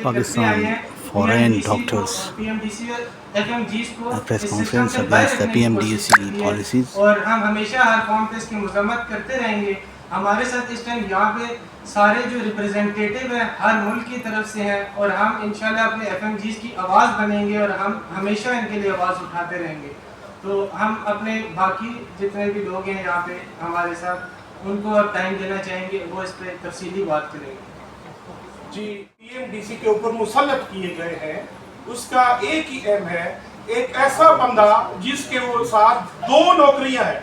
Pakistan foreign doctors press conference against the PMDC policies. اور ہم ہمیشہ ہر فارم پہ اس کی مذمت کرتے رہیں گے. ہمارے ساتھ اس ٹائم یہاں پہ سارے جو ریپرزینٹیٹیو ہیں ہر ملک کی طرف سے ہیں, اور ہم انشاءاللہ اپنے ایف ایم جیز کی آواز بنیں گے, اور ہم ہمیشہ ان کے لیے آواز اٹھاتے رہیں گے. تو ہم اپنے باقی جتنے بھی لوگ ہیں یہاں پہ ہمارے ساتھ, ان کو اب ٹائم دینا چاہیں گے, وہ اس پہ تفصیلی بات کریں گے. جی, پی ایم ڈی سی کے اوپر مسلط کیے گئے ہیں, اس کا ایک ہی ایم ہے, ایک ایسا بندہ جس کے وہ ساتھ 2 نوکریاں ہیں.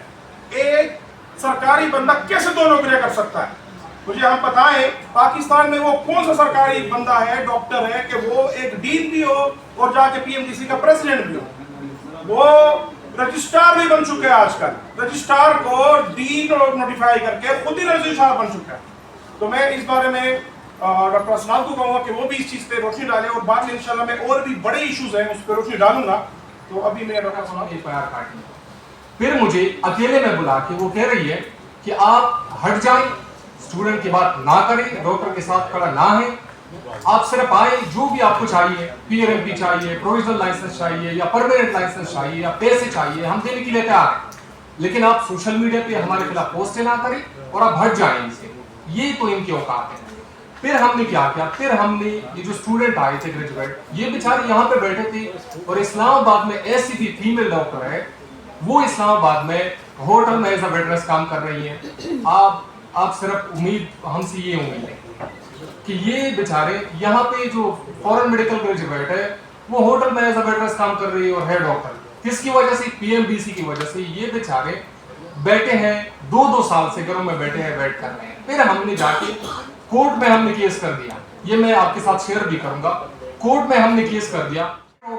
ایک سرکاری بندہ کیسے 2 نوکریاں کر سکتا ہے؟ مجھے ہم بتائیں پاکستان میں وہ کون سا سرکاری بندہ ہے, ڈاکٹر ہے, کہ وہ ایک ڈین بھی ہو اور جا کے پی ایم ڈی سی کا پریزیڈنٹ بھی ہو. وہ رجسٹرار بھی بن چکے ہیں آج کل, رجسٹرار کو ڈین نوٹیفائی کر کے خود ہی رجسٹرار بن چکا ہے. تو میں اس بارے میں ڈاکٹر اسلام کو کہوں گا کہ وہ بھی اس چیز پہ روشنی ڈالے, اور بعد میں انشاءاللہ میں اور بھی بڑے ایشوز ہیں اس پہ روشنی ڈالوں گا. تو ابھی میں doctor Islam F I R کاٹی, پھر مجھے اکیلے میں بلا کے وہ کہہ رہی ہے کہ آپ ہٹ جائیں, اسٹوڈنٹ کی بات نہ کریں, ڈاکٹر کے ساتھ کھڑا نہ ہیں, آپ صرف آئیں, جو بھی آپ کو چاہیے, پی آر ایم پی چاہیے, پروویژنل لائسنس چاہیے, یا پرماننٹ لائسنس چاہیے, یا پیسے چاہیے, ہم دینے کے لیے تیار ہیں, لیکن آپ سوشل میڈیا پہ ہمارے خلاف پوسٹیں نہ کریں اور آپ ہٹ جائیں ان سے. یہ تو ان کی اوقات ہے. پھر ہم نے کیا کیا, پھر ہم نے یہ جو اسٹوڈنٹ آئے تھے گریجویٹ, یہ بیچارے یہاں پہ بیٹھے تھے, اور اسلام آباد میں ایسی بھی فیمیل ڈاکٹر ہے, وہ اسلام آباد میں ہوٹل میں ایز اے ویٹرس کام کر رہی ہیں. آپ صرف امید, ہم سے یہ امید ہے کہ یہ بیچارے یہاں پہ جو فورن میڈیکل گریجویٹ ہے وہ ہوٹل میں ایز اے ویٹرس کام کر رہی ہے اور ہے ڈاکٹر. کس کی وجہ سے؟ پی ایم ڈی سی کی وجہ سے. یہ بیچارے بیٹھے ہیں 2 سال سے گھروں میں بیٹھے ہیں, ویٹ کر رہے ہیں. پھر ہم نے جا کے کورٹ میں ہم نے کیس کر دیا, یہ میں آپ کے ساتھ شیئر بھی کروں گا. کورٹ میں ہم نے کیس کر دیا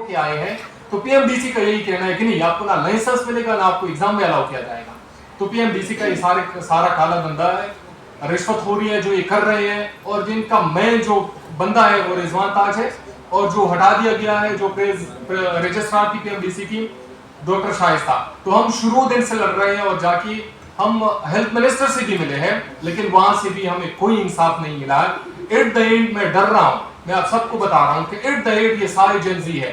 کہ آئے ہیں, تو پی ایم ڈی سی کا یہی کہنا ہے کہ نہیں, آپ کو نہ لائسنس ملے گا, نہ آپ کو ایگزام میں الاؤ کیا جائے گا. تو پی ایم ڈی سی کا یہ سارا کالا دھندا ہے, رشوت ہو رہی ہے جو یہ کر رہے ہیں, اور جن کا مین جو بندہ ہے وہ رضوان تاج ہے, اور جو ہٹا دیا گیا ہے جو رجسٹرار کی پی ایم ڈی سی کی ڈاکٹر شائستہ. تو ہم شروع دن سے لڑ رہے ہیں, اور جا کے ہم ہیلتھ منسٹر سے بھی ملے ہیں, لیکن وہاں سے بھی ہمیں کوئی انصاف نہیں ملا. ایٹ دا اینڈ میں ڈر رہا ہوں, میں آپ سب کو بتا رہا ہوں کہ ایٹ دا اینڈ یہ سارے جنزی ہے.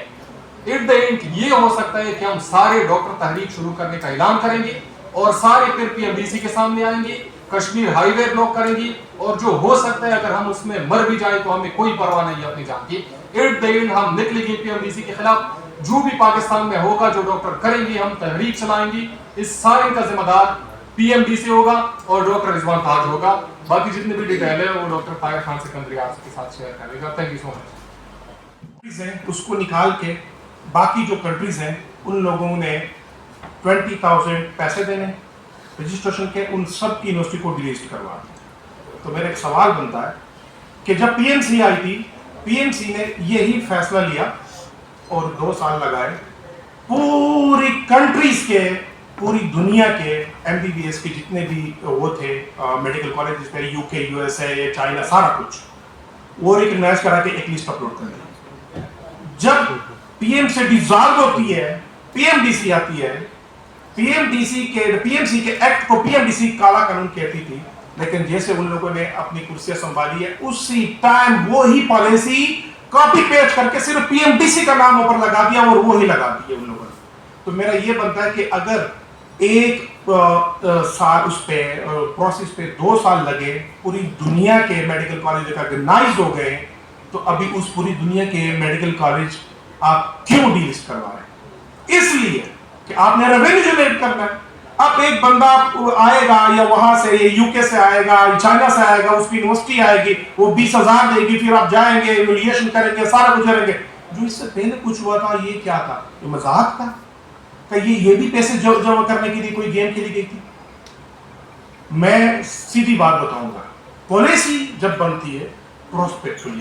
ایٹ دا اینڈ یہ ہو سکتا ہے کہ ہم سارے ڈاکٹر تحریک شروع کرنے کا اعلان کریں گے, اور سارے پھر پی ایم ڈی سی کے سامنے آئیں گے, کشمیر ہائی وے بلاک کریں گی, اور جو ہو سکتا ہے اگر ہم اس میں مر بھی جائیں تو ہمیں کوئی پرواہ نہیں ہے اپنی جان کی. ایٹ دا اینڈ ہم نکلیں گے پی ایم ڈی سی کے خلاف. جو بھی پاکستان میں ہوگا جو ڈاکٹر کریں گے, ہم تحریک چلائیں گے. اس سارے کا ذمہ دار پی ایم ڈی سی ہوگا اور ڈاکٹر رضوان تاج ہوگا. باقی جتنے بھی ڈیٹیل ہے وہ ڈاکٹر طاہر خان سکندری آپ کے ساتھ شیئر کرے گا. تھینک یو سو مچ. اس کو نکال کے باقی جو کنٹریز ہیں ان لوگوں نے 20,000 پیسے دینے رجسٹریشن کے, ان سب کی یونیورسٹی کو ڈیلیٹ کروا دیا. تو میرا ایک سوال بنتا ہے کہ جب پی ایم سی آئی تھی, پی ایم سی نے یہی فیصلہ لیا اور 2 سال لگائے, پوری کنٹریز کے, پوری دنیا کے ایم بی بی ایس کے جتنے بھی وہ تھے میڈیکل کالجز تھے, یو کے, یو ایس اے, چائنا, سارا کچھ وہ ریکگنائز کرا کے ایک لسٹ اپلوڈ کر دی. جب پی ایم سے ڈیزالو ہوتی ہے, پی ایم ڈی سی آتی ہے, پی ایم سی کے ایکٹ کو پی ایم ڈی سی کالا قانون کہتی تھی, لیکن جیسے ان لوگوں نے اپنی کرسیاں سنبھالی ہے اسی ٹائم وہی پالیسی کاپی پیسٹ کر کے صرف پی ایم ڈی سی کا نام اوپر لگا دیا, اور وہی لگا دیا ان لوگوں نے. تو میرا یہ بنتا ہے کہ اگر ایک سال اس پہ پروسیس پہ 2 سال لگے, پوری دنیا کے میڈیکل کالج ریکگنائز ہو گئے, تو ابھی اس پوری دنیا کے میڈیکل کالج آپ کیوں ڈی لسٹ کروا رہے ہیں؟ اس لیے کہ آپ نے ریونیو جنریٹ کرنا ہے. اب ایک بندہ آئے گا یا وہاں سے یو کے سے آئے گا, چائنا سے آئے گا, اس کی یونیورسٹی آئے گی, وہ 20,000 دے گی, پھر آپ جائیں گے, ایویلویشن کریں گے, سارا کچھ کریں گے. جو اس سے پہلے کچھ ہوا تھا یہ کیا تھا؟ یہ مذاق تھا کہ یہ بھی پیسے جمع کرنے کے لیے کوئی گیم کھیلی گئی تھی؟ میں سیدھی بات بتاؤں گا, پالیسی جب بنتی ہے پروسپیکچولی,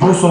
200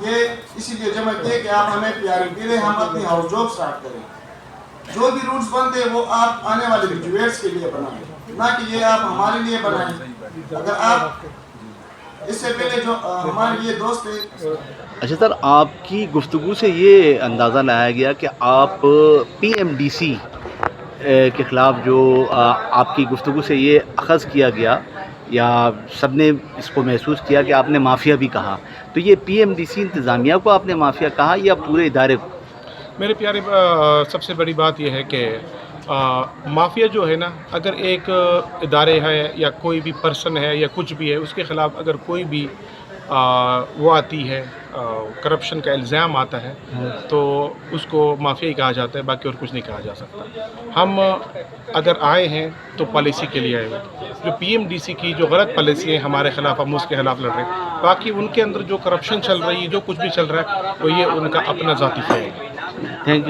یہ اسی لیے جمع کیے کہ آپ ہمیں PRMP دیں, ہم اپنی ہاؤس جاب سٹارٹ کریں. جو بھی روٹس بنتے ہیں وہ آپ آنے والے گریجویٹس کے لیے بنائیں, نہ کہ یہ آپ ہمارے لیے بنائیں. اگر آپ اس سے پہلے جو ہمارے یہ دوست ہیں. اچھا سر, آپ کی گفتگو سے یہ اندازہ لایا گیا کہ آپ PMDC کے خلاف جو آپ کی گفتگو سے یہ اخذ کیا گیا یا سب نے اس کو محسوس کیا کہ آپ نے مافیا بھی کہا, تو یہ PMDC انتظامیہ کو آپ نے مافیا کہا یا پورے ادارے کو؟ میرے پیارے سب سے بڑی بات یہ ہے کہ مافیا جو ہے نا, اگر ایک ادارے ہے یا کوئی بھی پرسن ہے یا کچھ بھی ہے, اس کے خلاف اگر کوئی بھی وہ آتی ہے, کرپشن کا الزام آتا ہے, تو اس کو مافیا ہی کہا جاتا ہے, باقی اور کچھ نہیں کہا جا سکتا. ہم اگر آئے ہیں تو پالیسی کے لیے آئے ہوئے. جو PMDC کی جو غلط پالیسی ہے ہمارے خلاف, ہم اس کے خلاف لڑ رہے ہیں. باقی ان کے اندر جو کرپشن چل رہی ہے, جو کچھ بھی چل رہا ہے, تو یہ ان کا اپنا ذاتی فیل ہے. Thank you.